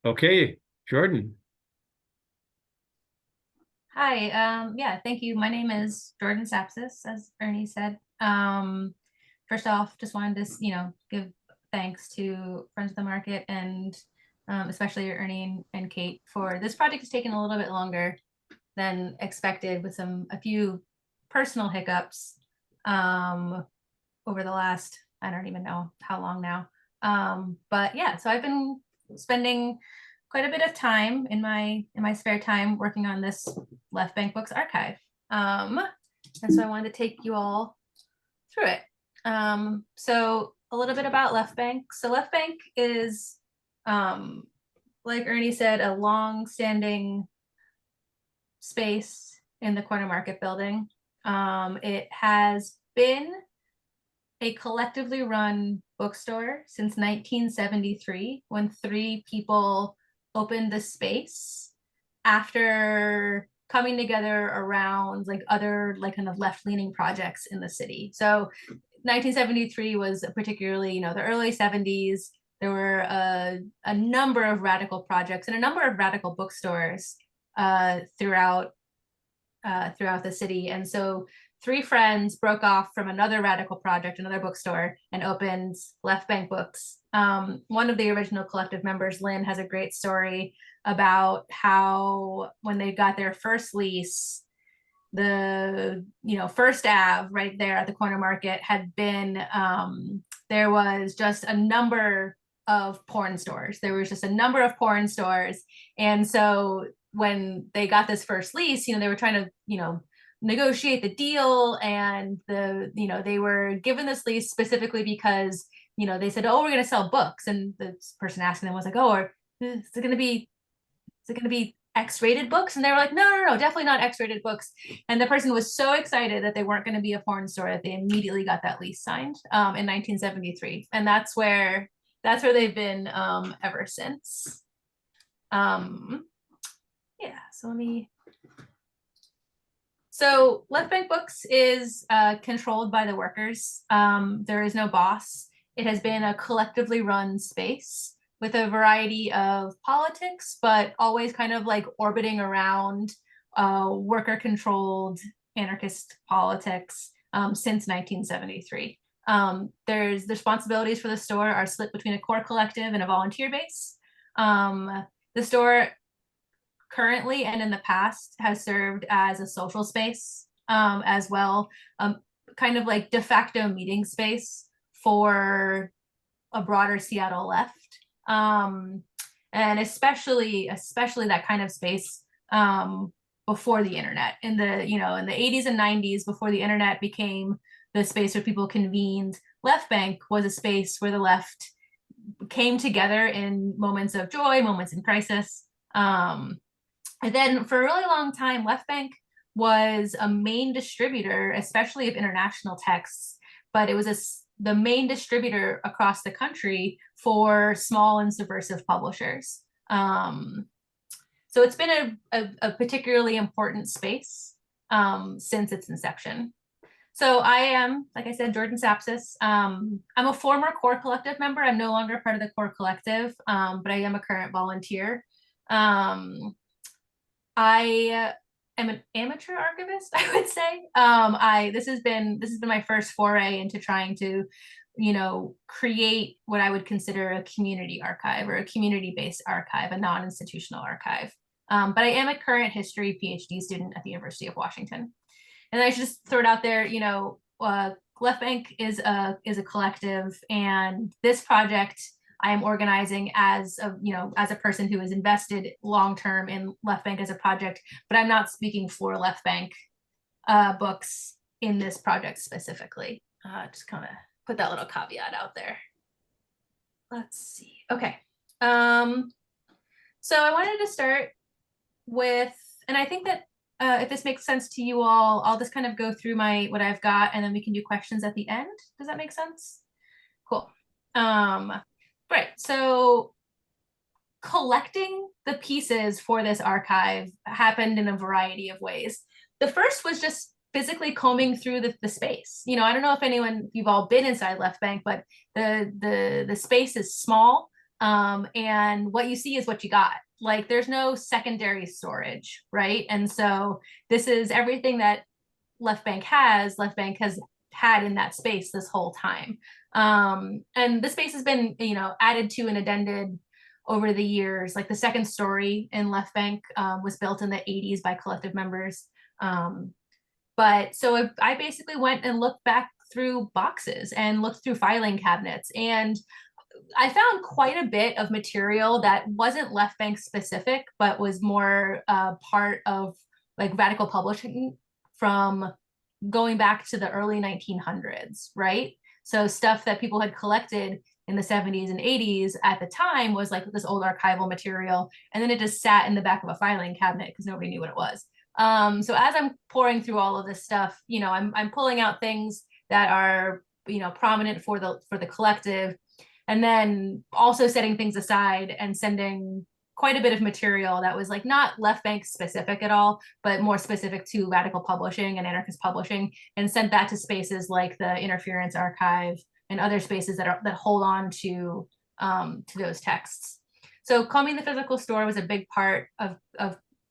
Okay, Jordan. Hi, yeah, thank you. My name is Jordan Sapsis, as Ernie said. First off, just wanted to, give thanks to Friends of the Market and especially Ernie and Kate for this project has taken a little bit longer than expected with a few personal hiccups um, over the last, I don't even know how long now. But yeah, so I've been spending quite a bit of time in my spare time working on this Left Bank Books archive. And so I wanted to take you all through it. So a little bit about Left Bank. So Left Bank is, like Ernie said, a long-standing space in the Corner Market building. It has been a collectively run bookstore since 1973 when three people opened the space after coming together around like other like kind of left-leaning projects in the city. So 1973 was particularly, the early 70s. There were a number of radical projects and a number of radical bookstores throughout throughout the city. And so three friends broke off from another radical project, another bookstore, and opened Left Bank Books. One of the original collective members, Lynn, has a great story about how when they got their first lease, the First Ave right there at the corner market had been there was just a number of porn stores. There was just a number of porn stores, and so when they got this first lease, they were trying to negotiate the deal, and they were given this lease specifically because they said, oh, we're going to sell books, and the person asking them was like, oh, is it going to be X-rated books? And they were like, no, no, no, definitely not X-rated books. And the person was so excited that they weren't going to be a porn store that they immediately got that lease signed in 1973. And that's where they've been ever since. Yeah, so Left Bank Books is controlled by the workers. There is no boss. It has been a collectively run space with a variety of politics, but always kind of like orbiting around worker-controlled anarchist politics since 1973. There's the responsibilities for the store are split between a core collective and a volunteer base. The store currently and in the past has served as a social space as well, kind of like de facto meeting space for a broader Seattle left. And especially that kind of space before the internet in the 80s and 90s, before the internet became the space where people convened. Left Bank was a space where the left came together in moments of joy, moments in crisis. And then for a really long time, Left Bank was a main distributor, especially of international texts, but it was the main distributor across the country for small and subversive publishers. So it's been a particularly important space since its inception. So I am, like I said, Jordan Sapsis. I'm a former Core Collective member. I'm no longer part of the Core Collective, but I am a current volunteer. I am an amateur archivist, I would say. This has been my first foray into trying to, create what I would consider a community archive or a community-based archive, a non-institutional archive. But I am a current history PhD student at the University of Washington. And I should just throw it out there, Left Bank is a collective, and this project I am organizing as a person who is invested long term in Left Bank as a project, but I'm not speaking for Left Bank books in this project specifically. Just kind of put that little caveat out there. Let's see. Okay. So I wanted to start with, and I think that if this makes sense to you all, I'll just kind of go through what I've got, and then we can do questions at the end. Does that make sense? Cool. Right. So collecting the pieces for this archive happened in a variety of ways. The first was just physically combing through the space. I don't know if you've all been inside Left Bank, but the space is small. And what you see is what you got. Like there's no secondary storage, right? And so this is everything that Left Bank has had in that space this whole time. And the space has been, added to and addended over the years. Like the second story in Left Bank was built in the 80s by collective members. But so I basically went and looked back through boxes and looked through filing cabinets, and I found quite a bit of material that wasn't Left Bank specific, but was more part of like radical publishing from going back to the early 1900s, right? So stuff that people had collected in the 70s and 80s at the time was like this old archival material, and then it just sat in the back of a filing cabinet because nobody knew what it was. So as I'm pouring through all of this stuff, I'm pulling out things that are prominent for the collective, and then also setting things aside and sending quite a bit of material that was like not Left Bank specific at all, but more specific to radical publishing and anarchist publishing, and sent that to spaces like the Interference Archive and other spaces that hold on to those texts. So combing the physical store was a big part of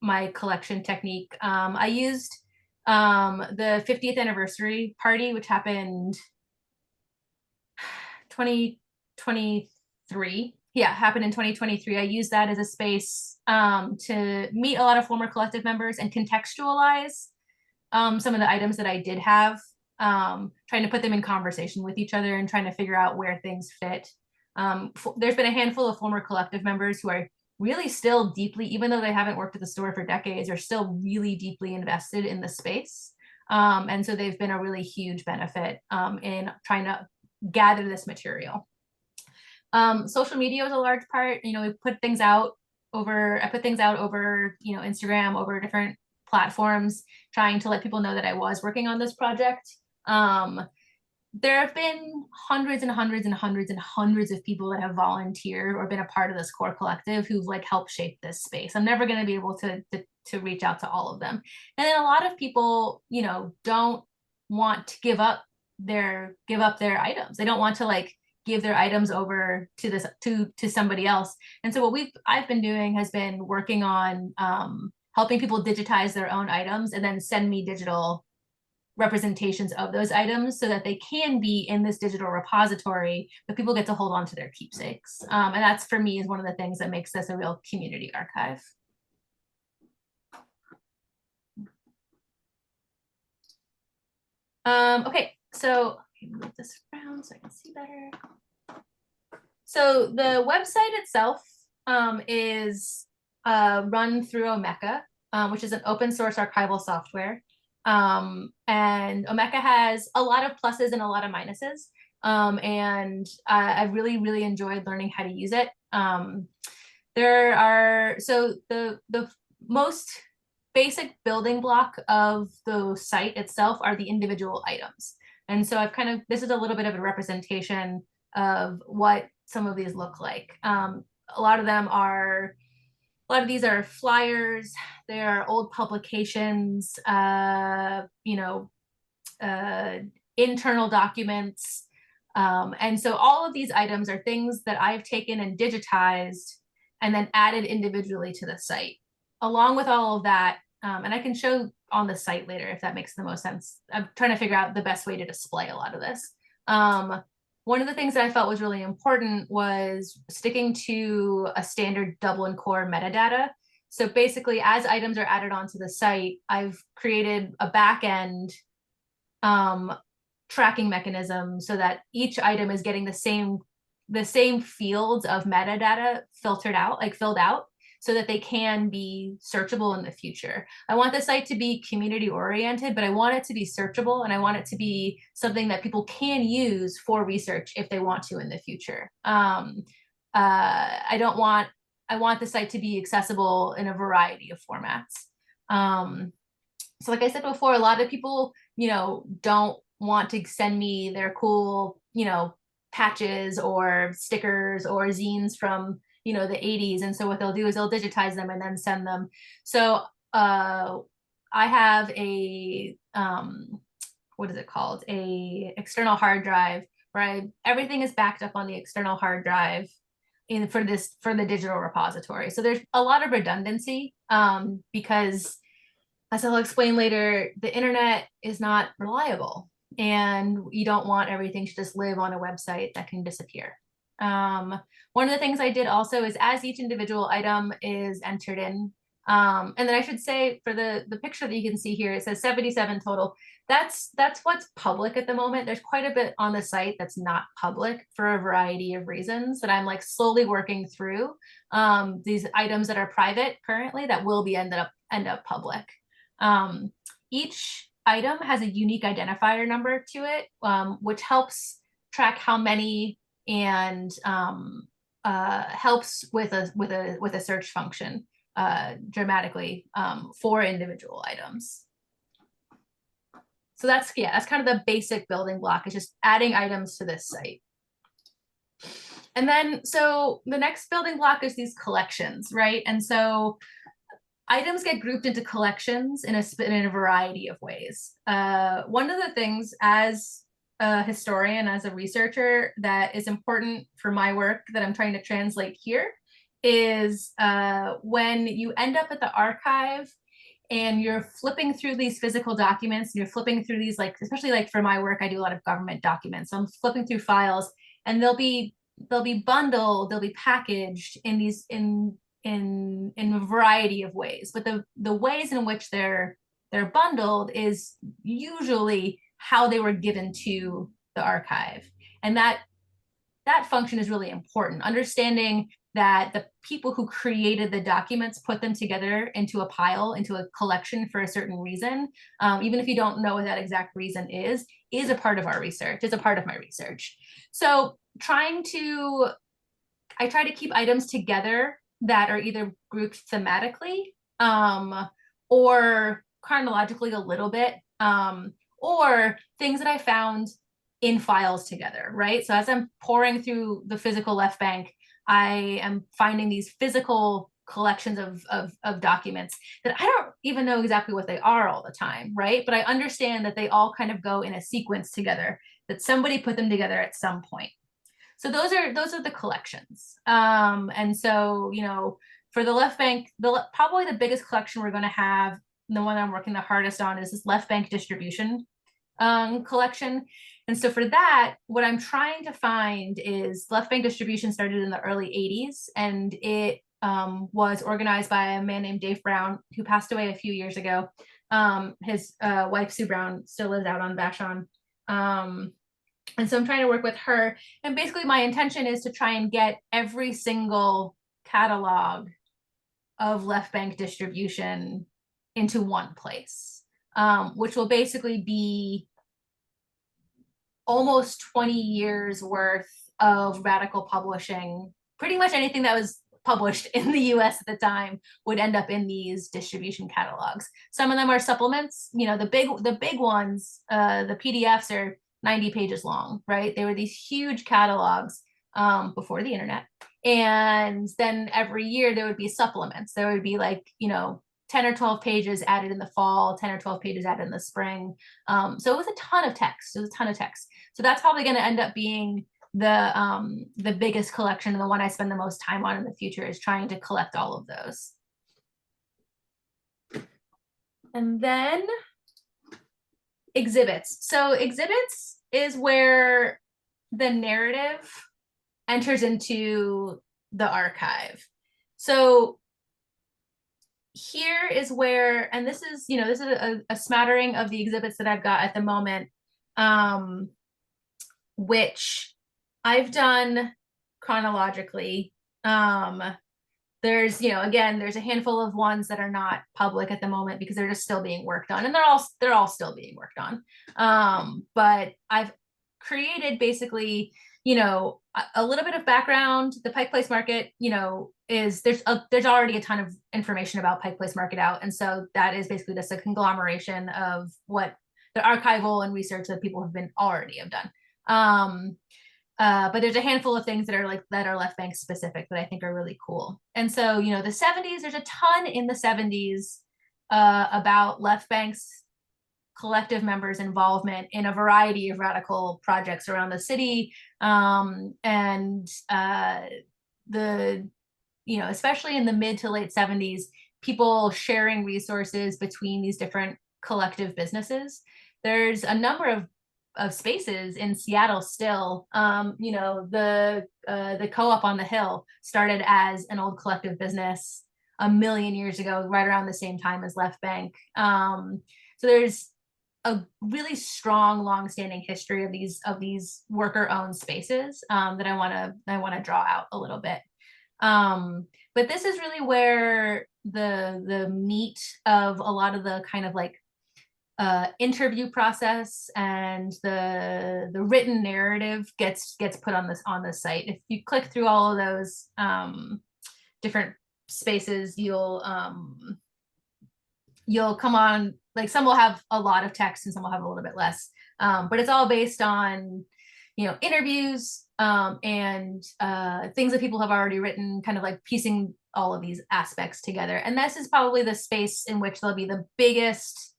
my collection technique. I used the 50th anniversary party, which happened 2023. Yeah, happened in 2023. I used that as a space to meet a lot of former collective members and contextualize some of the items that I did have, trying to put them in conversation with each other and trying to figure out where things fit. There's been a handful of former collective members who are really still deeply, even though they haven't worked at the store for decades, are still really deeply invested in the space. And so they've been a really huge benefit in trying to gather this material. Social media was a large part. We put things out over, I put things out over, Instagram, over different platforms, trying to let people know that I was working on this project. There have been hundreds and hundreds and hundreds and hundreds of people that have volunteered or been a part of this core collective who've like helped shape this space. I'm never going to be able to reach out to all of them. And then a lot of people, don't want to give up their items. They don't want to like give their items over to somebody else. And so what I've been doing has been working on helping people digitize their own items and then send me digital representations of those items so that they can be in this digital repository, but people get to hold on to their keepsakes. And that's, for me, is one of the things that makes this a real community archive. Okay, so move this around so I can see better. So the website itself is run through Omeka, which is an open source archival software. And Omeka has a lot of pluses and a lot of minuses. And I really, really enjoyed learning how to use it. There are, so the most basic building block of the site itself are the individual items. And so I've this is a little bit of a representation of what some of these look like. A lot of these are flyers. They are old publications, internal documents. And so all of these items are things that I've taken and digitized and then added individually to the site. Along with all of that, and I can show on the site later if that makes the most sense. I'm trying to figure out the best way to display a lot of this. One of the things that I felt was really important was sticking to a standard Dublin core metadata. So basically, as items are added onto the site, I've created a backend tracking mechanism so that each item is getting the same fields of metadata filled out, so that they can be searchable in the future. I want the site to be community oriented, but I want it to be searchable, and I want it to be something that people can use for research if they want to in the future. I want the site to be accessible in a variety of formats. So like I said before, a lot of people, don't want to send me their cool, patches or stickers or zines from the 80s. And so what they'll do is they'll digitize them and then send them. So I have a what is it called, a external hard drive where everything is backed up on the external hard drive. for the digital repository. So there's a lot of redundancy because, as I'll explain later, the internet is not reliable, and you don't want everything to just live on a website that can disappear. One of the things I did also is, as each individual item is entered in, and then I should say, for the picture that you can see here, it says 77 total. That's what's public at the moment. There's quite a bit on the site that's not public for a variety of reasons that I'm like slowly working through. These items that are private currently that will be end up public. Each item has a unique identifier number to it, which helps track how many, and helps with a search function dramatically for individual items. So that's kind of the basic building block, is just adding items to this site. And then, so the next building block is these collections, right? And so items get grouped into collections in a variety of ways. One of the things, as a historian, as a researcher, that is important for my work that I'm trying to translate here is when you end up at the archive and you're flipping through these physical documents, and you're flipping through these, like, especially like for my work, I do a lot of government documents. So I'm flipping through files, and they'll be bundled, they'll be packaged in these in a variety of ways. But the ways in which they're bundled is usually how they were given to the archive. And that function is really important. Understanding that the people who created the documents put them together into a pile, into a collection for a certain reason, even if you don't know what that exact reason is a part of our research, is a part of my research. So I try to keep items together that are either grouped thematically or chronologically a little bit, or things that I found in files together, right? So as I'm pouring through the physical left bank, I am finding these physical collections of documents that I don't even know exactly what they are all the time, right? But I understand that they all kind of go in a sequence together, that somebody put them together at some point. So those are the collections. And so, you know, for the left bank, probably the biggest collection we're going to have, the one I'm working the hardest on, is this left bank distribution collection. And so for that, what I'm trying to find is, left bank distribution started in the early 80s, and it was organized by a man named Dave Brown, who passed away a few years ago. His wife, Sue Brown, still lives out on Vashon. And so I'm trying to work with her. And basically my intention is to try and get every single catalog of left bank distribution into one place, which will basically be almost 20 years worth of radical publishing. Pretty much anything that was published in the US at the time would end up in these distribution catalogs. Some of them are supplements. You know, the big ones, the PDFs are 90 pages long, right? They were these huge catalogs before the internet. And then every year there would be supplements. There would be, like, you know, 10 or 12 pages added in the fall, 10 or 12 pages added in the spring. So it was a ton of text. It was a ton of text. So that's probably going to end up being the biggest collection, and the one I spend the most time on in the future, is trying to collect all of those. And then exhibits. So exhibits is where the narrative enters into the archive. So here is where, and this is, you know, this is a smattering of the exhibits that I've got at the moment, which I've done chronologically. There's, you know, again, there's a handful of ones that are not public at the moment because they're just still being worked on, and they're all still being worked on. But I've created basically, you know, a little bit of background. The Pike Place Market, you know, there's already a ton of information about Pike Place Market out, and so that is basically just a conglomeration of what the archival and research that people already have done. But there's a handful of things that are left bank specific that I think are really cool. And so, you know, the 70s, there's a ton in the 70s about left bank's collective members' involvement in a variety of radical projects around the city. especially in the mid to late 70s, people sharing resources between these different collective businesses. There's a number of spaces in Seattle still. The co-op on the hill started as an old collective business a million years ago, right around the same time as Left Bank. So there's a really strong, long-standing history of these worker-owned spaces that I want to draw out a little bit. But this is really where the meat of a lot of the kind of like interview process and the written narrative gets put on the site. If you click through all of those different spaces, you'll come on, like some will have a lot of text and some will have a little bit less, but it's all based on interviews and things that people have already written, kind of like piecing all of these aspects together. And this is probably the space in which there'll be the biggest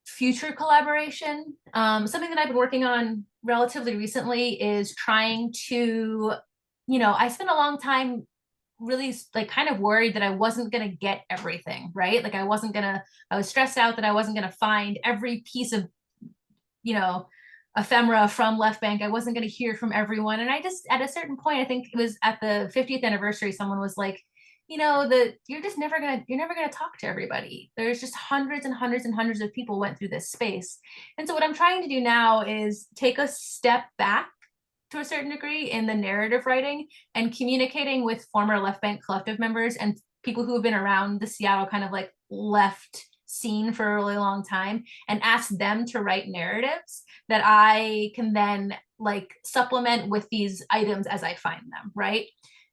future collaboration. Something that I've been working on relatively recently is trying to, I spent a long time really like kind of worried that I wasn't going to get everything, right? Like I was stressed out that I wasn't going to find every piece of, ephemera from Left Bank. I wasn't going to hear from everyone. And I just, at a certain point, I think it was at the 50th anniversary, someone was like, you're never going to talk to everybody. There's just hundreds and hundreds and hundreds of people went through this space. And so what I'm trying to do now is take a step back to a certain degree in the narrative writing and communicating with former Left Bank collective members and people who have been around the Seattle kind of like left scene for a really long time, and ask them to write narratives that I can then like supplement with these items as I find them, right?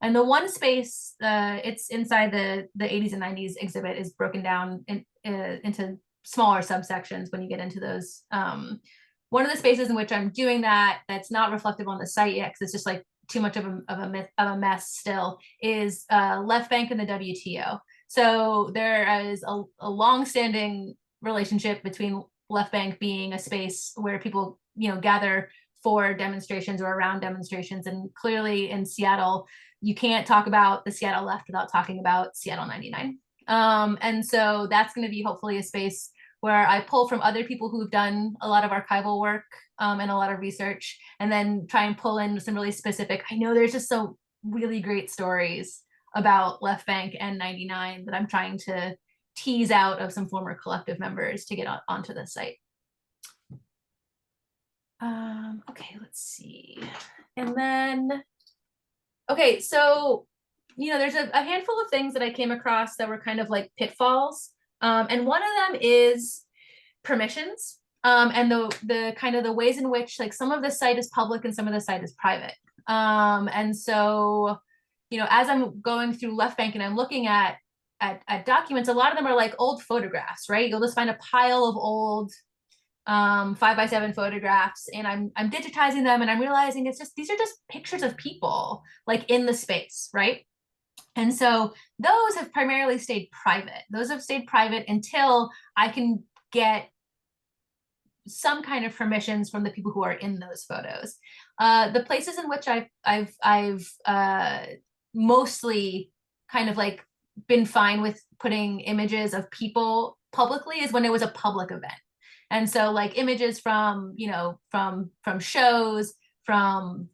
And the one space, it's inside the 80s and 90s exhibit, is broken down into smaller subsections when you get into those. One of the spaces in which I'm doing that's not reflective on the site yet, because it's just like too much of a mess still, is Left Bank and the WTO. So there is a long-standing relationship between Left Bank being a space where people, gather for demonstrations or around demonstrations. And clearly in Seattle, you can't talk about the Seattle left without talking about Seattle 99. And so that's going to be hopefully a space where I pull from other people who've done a lot of archival work and a lot of research, and then try and pull in some really specific, I know there's just so really great stories about Left Bank and 99 that I'm trying to tease out of some former collective members to get onto the site. Okay, let's see. And then, okay, so, there's a handful of things that I came across that were kind of like pitfalls. And one of them is permissions, and the kind of the ways in which like some of the site is public and some of the site is private. And so, as I'm going through Left Bank and I'm looking at documents, a lot of them are like old photographs, right? You'll just find a pile of old 5x7 photographs, and I'm digitizing them, and I'm realizing these are just pictures of people like in the space, right? And so those have primarily stayed private. Those have stayed private until I can get some kind of permissions from the people who are in those photos. The places in which I've mostly kind of like been fine with putting images of people publicly is when it was a public event. And so like images from, from shows, from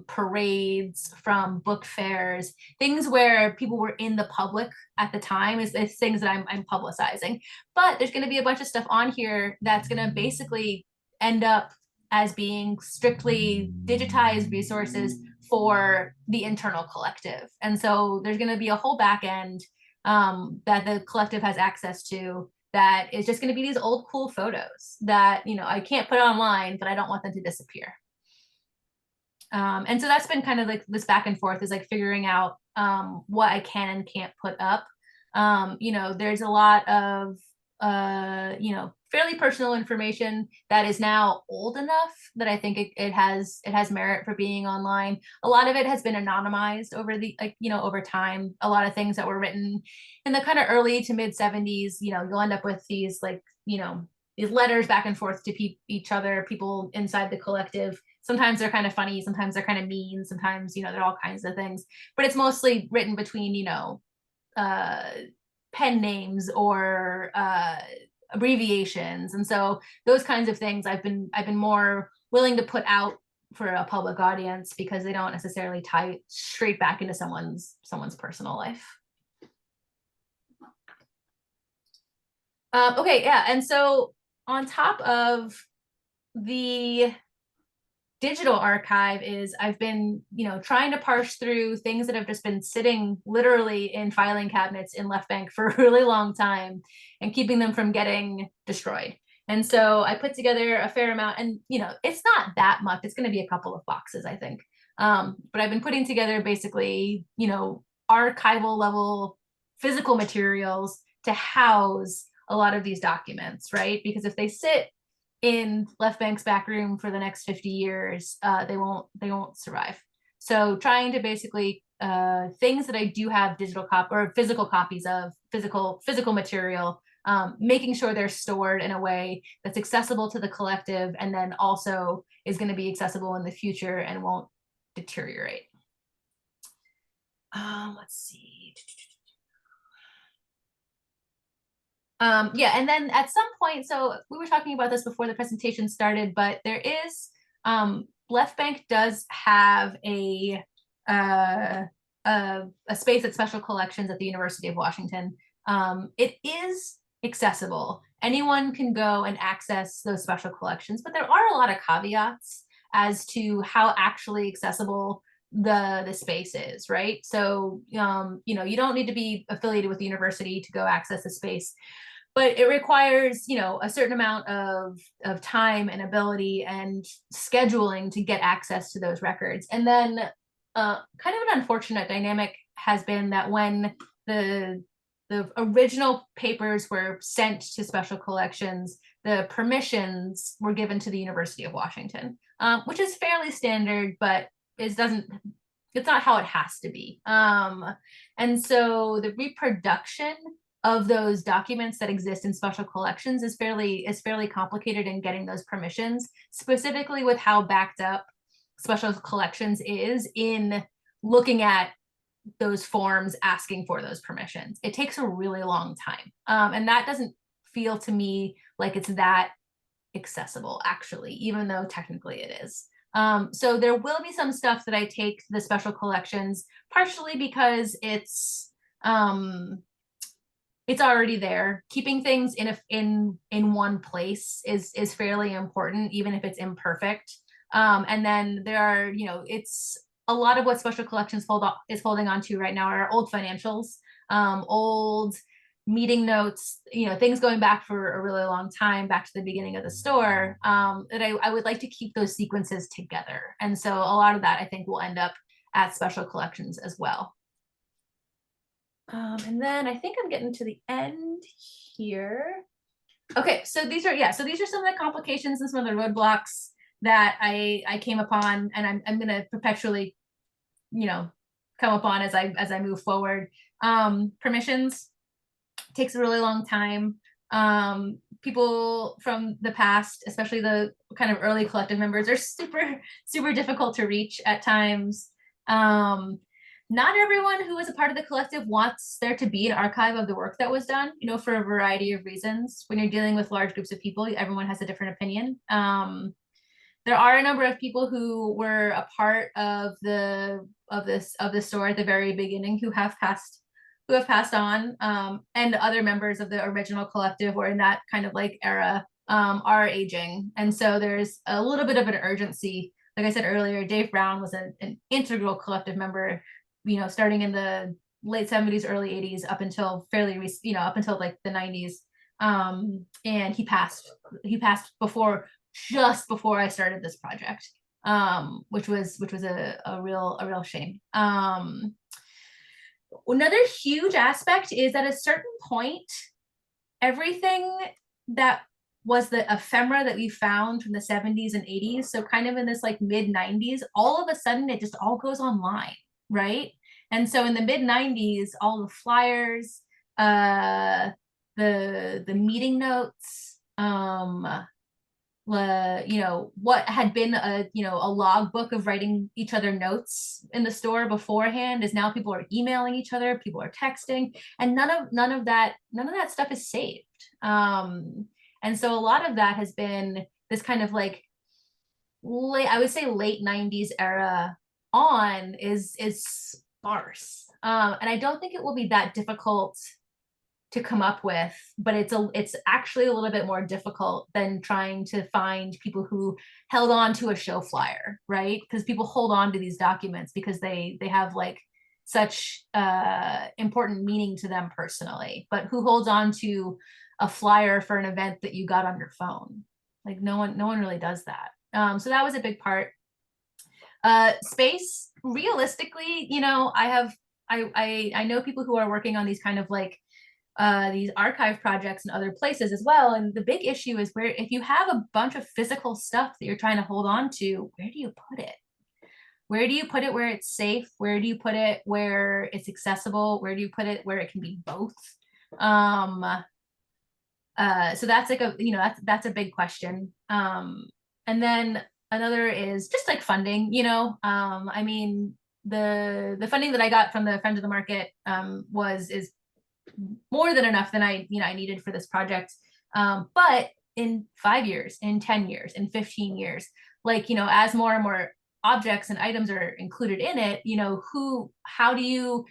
parades, from book fairs, things where people were in the public at the time is things that I'm publicizing. But there's going to be a bunch of stuff on here that's going to basically end up as being strictly digitized resources for the internal collective. And so there's going to be a whole back end that the collective has access to that is just going to be these old cool photos that, I can't put online, but I don't want them to disappear. And so that's been kind of like this back and forth, is like figuring out what I can and can't put up. There's a lot of, fairly personal information that is now old enough that I think it has merit for being online. A lot of it has been anonymized over time. A lot of things that were written in the kind of early to mid 70s, you'll end up with these these letters back and forth to each other, people inside the collective Sometimes they're kind of funny, sometimes they're kind of mean, sometimes, they're all kinds of things. But it's mostly written between, uh, pen names or abbreviations. And so those kinds of things I've been more willing to put out for a public audience because they don't necessarily tie straight back into someone's personal life. Okay, yeah, and so on top of the digital archive is I've been, trying to parse through things that have just been sitting literally in filing cabinets in Left Bank for a really long time and keeping them from getting destroyed. And so I put together a fair amount, and it's not that much. It's going to be a couple of boxes, I think. But I've been putting together basically, archival level physical materials to house a lot of these documents, right? Because if they sit in Left Bank's back room for the next 50 years, they won't survive. So trying to basically things that I do have digital or physical copies of physical material, making sure they're stored in a way that's accessible to the collective, and then also is going to be accessible in the future and won't deteriorate. Let's see. Yeah, and then at some point, so we were talking about this before the presentation started, but there is, Left Bank does have a space at Special Collections at the University of Washington. It is accessible. Anyone can go and access those special collections, but there are a lot of caveats as to how actually accessible the space is, right? So, you don't need to be affiliated with the university to go access the space, but it requires, a certain amount of time and ability and scheduling to get access to those records. And then kind of an unfortunate dynamic has been that when the original papers were sent to special collections, the permissions were given to the University of Washington, which is fairly standard, but it's not how it has to be. And so the reproduction of those documents that exist in special collections is fairly complicated in getting those permissions, specifically with how backed up special collections is in looking at those forms asking for those permissions. It takes a really long time. And that doesn't feel to me like it's that accessible, actually, even though technically it is. So there will be some stuff that I take to the special collections, partially because it's already there. Keeping things in one place is fairly important, even if it's imperfect. And then there are, it's a lot of what special collections is holding on to right now are old financials, old meeting notes, things going back for a really long time, back to the beginning of the store, that I would like to keep those sequences together. And so a lot of that I think will end up at special collections as well. And then I think I'm getting to the end here. Okay, so these are some of the complications and some of the roadblocks that I came upon, and I'm gonna perpetually, come upon as I move forward. Permissions takes a really long time. People from the past, especially the kind of early collective members, are super difficult to reach at times. Not everyone who is a part of the collective wants there to be an archive of the work that was done, for a variety of reasons. When you're dealing with large groups of people, everyone has a different opinion. There are a number of people who were a part of the store at the very beginning who have passed on, and other members of the original collective or in that kind of like era are aging. And so there's a little bit of an urgency. Like I said earlier, Dave Brown was an integral collective member, starting in the late 70s, early 80s, up until up until like the 90s. And he passed just before I started this project, which was a real shame. Another huge aspect is at a certain point, everything that was the ephemera that we found from the 70s and 80s, so kind of in this like mid 90s, all of a sudden it just all goes online, right? And so in the mid 90s, all the flyers, the meeting notes, what had been a logbook of writing each other notes in the store beforehand is now people are emailing each other, people are texting, and none of that stuff is saved. And so a lot of that has been this kind of like I would say late 90s era on is sparse. And I don't think it will be that difficult to come up with, but it's actually a little bit more difficult than trying to find people who held on to a show flyer, right? Because people hold on to these documents because they have like such important meaning to them personally. But who holds on to a flyer for an event that you got on your phone? Like no one really does that. So that was a big part. Space, realistically, I know people who are working on these kind of like these archive projects in other places as well. And the big issue is where if you have a bunch of physical stuff that you're trying to hold on to, where do you put it? Where do you put it where it's safe? Where do you put it where it's accessible? Where do you put it where it can be both? So that's like that's a big question. And then another is just like funding, I mean, the funding that I got from the Friends of the Market is more than enough than I needed for this project. But in 5 years, in 10 years, in 15 years, like, as more and more objects and items are included in it, how do you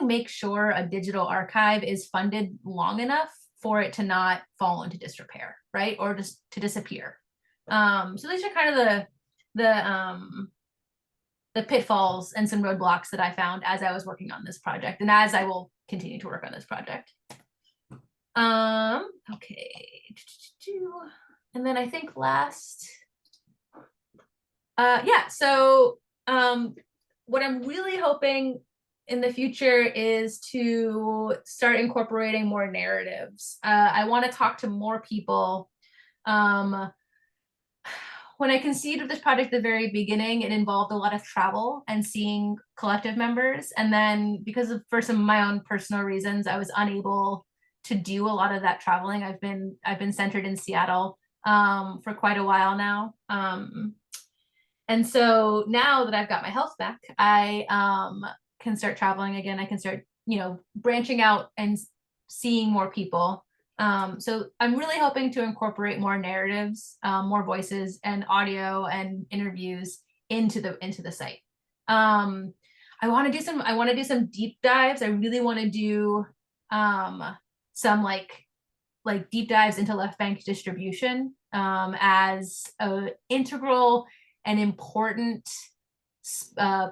make sure a digital archive is funded long enough for it to not fall into disrepair, right? Or just to disappear. So these are kind of the pitfalls and some roadblocks that I found as I was working on this project, and as I will continue to work on this project. Okay. And then I think last, so what I'm really hoping in the future is to start incorporating more narratives. I want to talk to more people. When I conceived of this project at the very beginning, it involved a lot of travel and seeing collective members. And then for some of my own personal reasons, I was unable to do a lot of that traveling. I've been centered in Seattle for quite a while now. And so now that I've got my health back, I can start traveling again. I can start, branching out and seeing more people. So I'm really hoping to incorporate more narratives, more voices and audio and interviews into the site. I want to do some deep dives. I really want to do some like deep dives into left bank distribution as an integral and important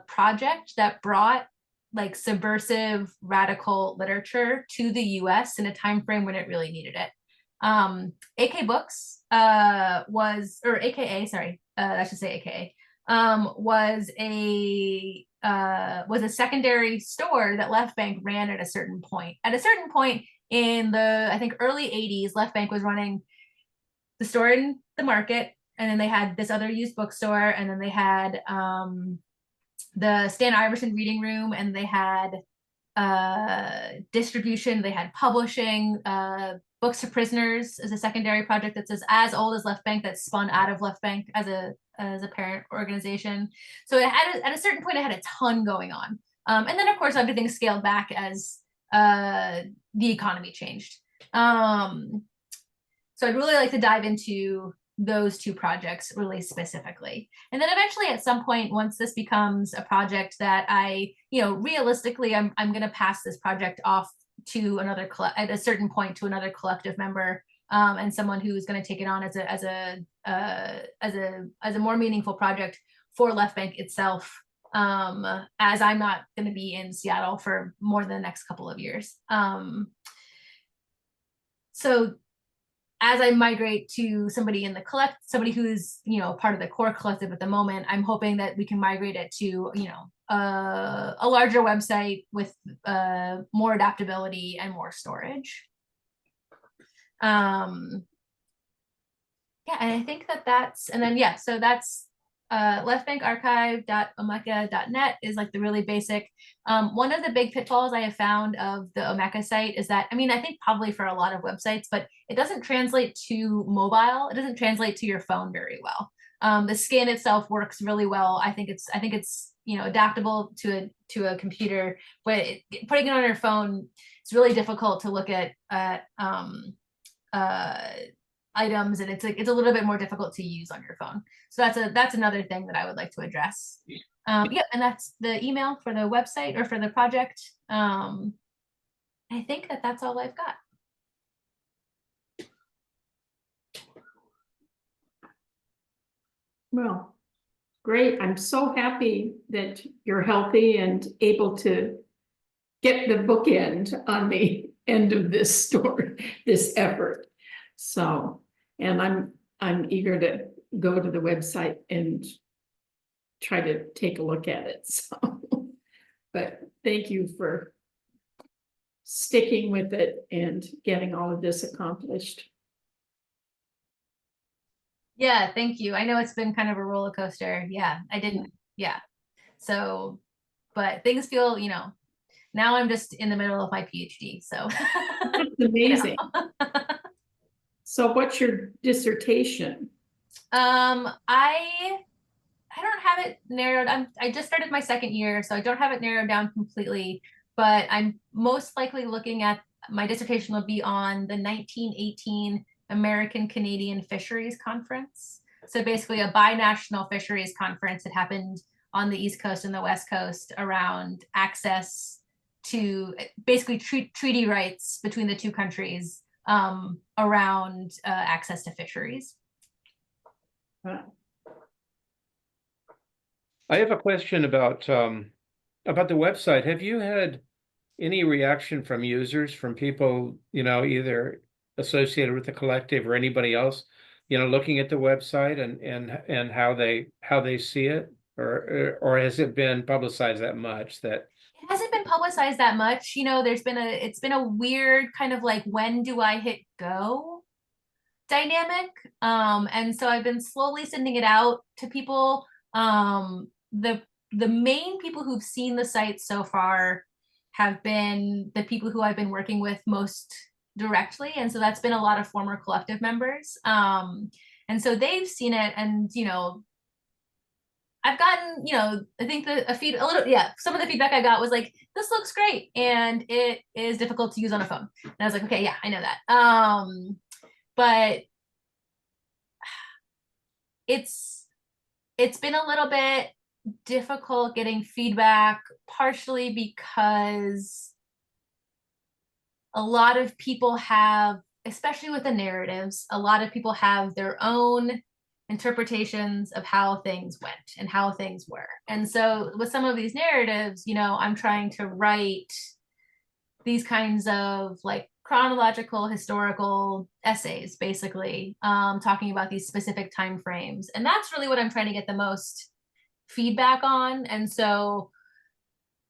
project that brought like subversive radical literature to the US in a time frame when it really needed it. AK Books was a secondary store that Left Bank ran at a certain point. At a certain point in the, I think, early 80s, Left Bank was running the store in the market, and then they had this other used bookstore, and then they had the Stan Iverson reading room, and they had distribution, they had publishing, Books to Prisoners is a secondary project that's as old as Left Bank, that spun out of Left Bank as a parent organization. So it had at a certain point, it had a ton going on. And then of course everything scaled back as the economy changed. So I'd really like to dive into those two projects really specifically. And then eventually at some point, once this becomes a project that I, realistically, I'm going to pass this project off to at a certain point to another collective member, and someone who's going to take it on as a more meaningful project for Left Bank itself, as I'm not going to be in Seattle for more than the next couple of years. So as I migrate to somebody who's, part of the core collective at the moment, I'm hoping that we can migrate it to, a larger website with more adaptability and more storage. And I think so that's leftbankarchive.omeka.net is like the really basic. One of the big pitfalls I have found of the Omeka site is that, I mean, I think probably for a lot of websites, but it doesn't translate to mobile. It doesn't translate to your phone very well. The scan itself works really well. I think it's adaptable to a computer, but putting it on your phone, it's really difficult to look at items, and it's a little bit more difficult to use on your phone. So that's another thing that I would like to address. Yeah, and that's the email for the website or for the project. I think that's all I've got. Well, great. I'm so happy that you're healthy and able to get the bookend on the end of this story, this effort. So, and I'm eager to go to the website and try to take a look at it. So, but thank you for sticking with it and getting all of this accomplished. Yeah, thank you. I know it's been kind of a roller coaster. Yeah, I didn't. Yeah. So, but things feel, now I'm just in the middle of my PhD. So that's amazing. So what's your dissertation? I don't have it narrowed. I just started my second year, so I don't have it narrowed down completely, but I'm most likely looking at, my dissertation will be on the 1918 American Canadian Fisheries Conference. So basically a binational fisheries conference that happened on the East Coast and the West Coast around access to basically treaty rights between the two countries around access to fisheries. I have a question about the website. Have you had any reaction from users, from people, either associated with the collective or anybody else, looking at the website and how they see it, or has it been publicized that much that it hasn't been publicized that much? It's been a weird kind of like, when do I hit go dynamic. And so I've been slowly sending it out to people. The main people who've seen the site so far have been the people who I've been working with most directly. And so that's been a lot of former collective members. And so they've seen it, and I've gotten, I think some of the feedback I got was like, this looks great and it is difficult to use on a phone. And I was like, okay, yeah, I know that. But it's been a little bit difficult getting feedback, partially because a lot of people have, especially with the narratives, a lot of people have their own interpretations of how things went and how things were. And so with some of these narratives, I'm trying to write these kinds of like chronological historical essays, basically, talking about these specific time frames. And that's really what I'm trying to get the most feedback on. And so,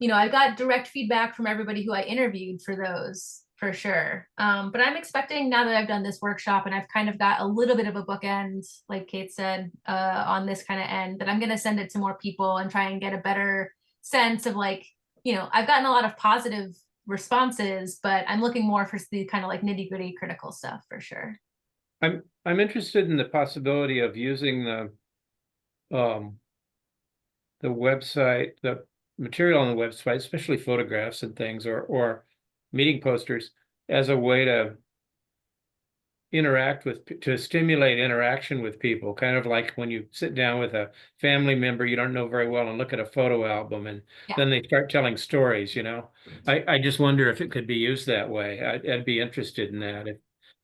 I got direct feedback from everybody who I interviewed for those, for sure. But I'm expecting, now that I've done this workshop and I've kind of got a little bit of a bookend, like Kate said, on this kind of end, that I'm going to send it to more people and try and get a better sense of like, I've gotten a lot of positive responses, but I'm looking more for the kind of like nitty-gritty critical stuff, for sure. I'm interested in the possibility of using the website, the material on the website, especially photographs and things, or meeting posters, as a way to stimulate interaction with people, kind of like when you sit down with a family member you don't know very well and look at a photo album, and then they start telling stories. I just wonder if it could be used that way. I'd be interested in that.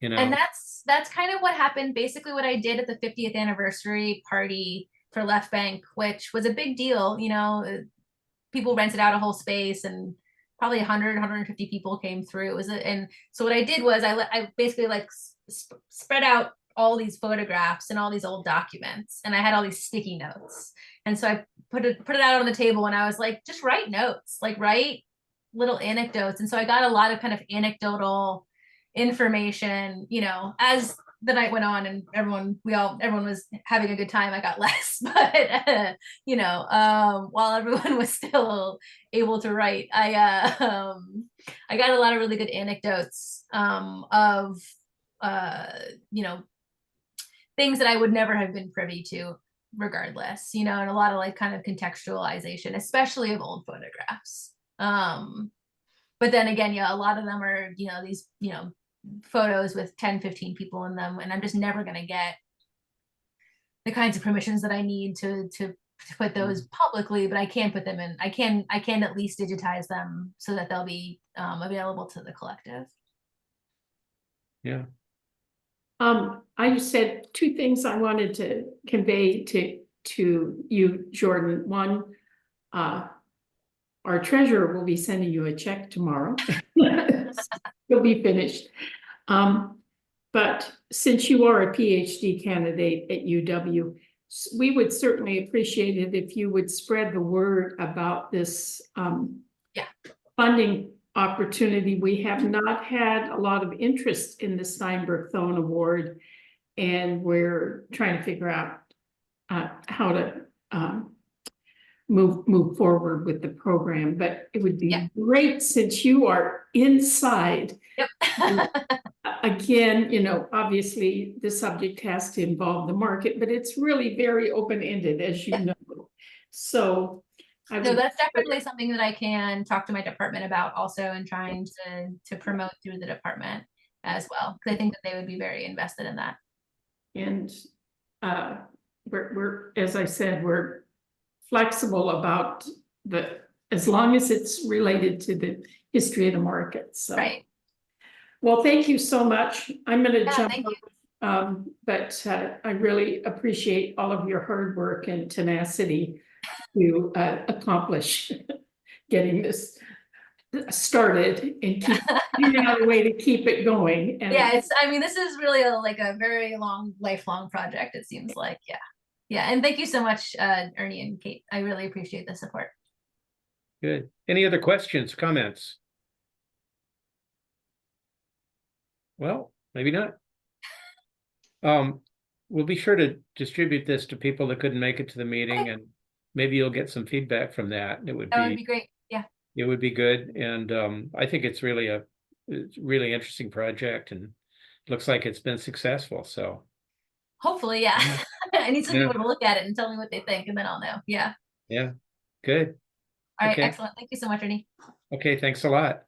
And that's kind of what happened. Basically what I did at the 50th anniversary party for Left Bank, which was a big deal. People rented out a whole space, and probably 150 people came through. And so what I did was I basically like spread out all these photographs and all these old documents, and I had all these sticky notes. And so I put it out on the table, and I was like, just write notes, like write little anecdotes. And so I got a lot of kind of anecdotal information, as the night went on and everyone was having a good time, I got less. But you know, while everyone was still able to write, I got a lot of really good anecdotes of you know, things that I would never have been privy to regardless, you know, and a lot of like kind of contextualization, especially of old photographs. But then again, yeah, a lot of them are, you know, these, you know, photos with 10, 15 people in them, and I'm just never going to get the kinds of permissions that I need to put those publicly, but I can put them in. I can at least digitize them so that they'll be available to the collective. Yeah. I just said two things I wanted to convey to you, Jordan. One, our treasurer will be sending you a check tomorrow. You'll be finished. But since you are a PhD candidate at UW, we would certainly appreciate it if you would spread the word about this funding opportunity. We have not had a lot of interest in the Steinbrueck-Thonn Award, and we're trying to figure out how to move forward with the program. But it would be great, since you are inside. Yep. Again, you know, obviously the subject has to involve the market, but it's really very open-ended, as you know. So no, that's definitely something that I can talk to my department about also, and trying to promote through the department as well, because I think that they would be very invested in that. And we're, as I said, we're flexible about as long as it's related to the history of the market. So. Right. Well, thank you so much. I'm going to jump thank you. but I really appreciate all of your hard work and tenacity to accomplish getting this started and keep figuring out a way to keep it going. And yeah, I mean, this is really like a very lifelong project, it seems like. Yeah, and thank you so much, Ernie and Kate. I really appreciate the support. Good. Any other questions, comments? Well, maybe not. We'll be sure to distribute this to people that couldn't make it to the meeting, okay. And maybe you'll get some feedback from that. That would be great. Yeah, it would be good. And I think it's really really interesting project, and it looks like it's been successful. So hopefully, yeah. I need some people to look at it and tell me what they think, and then I'll know. Yeah. Yeah. Good. All right. Excellent. Thank you so much, Ernie. Okay. Thanks a lot.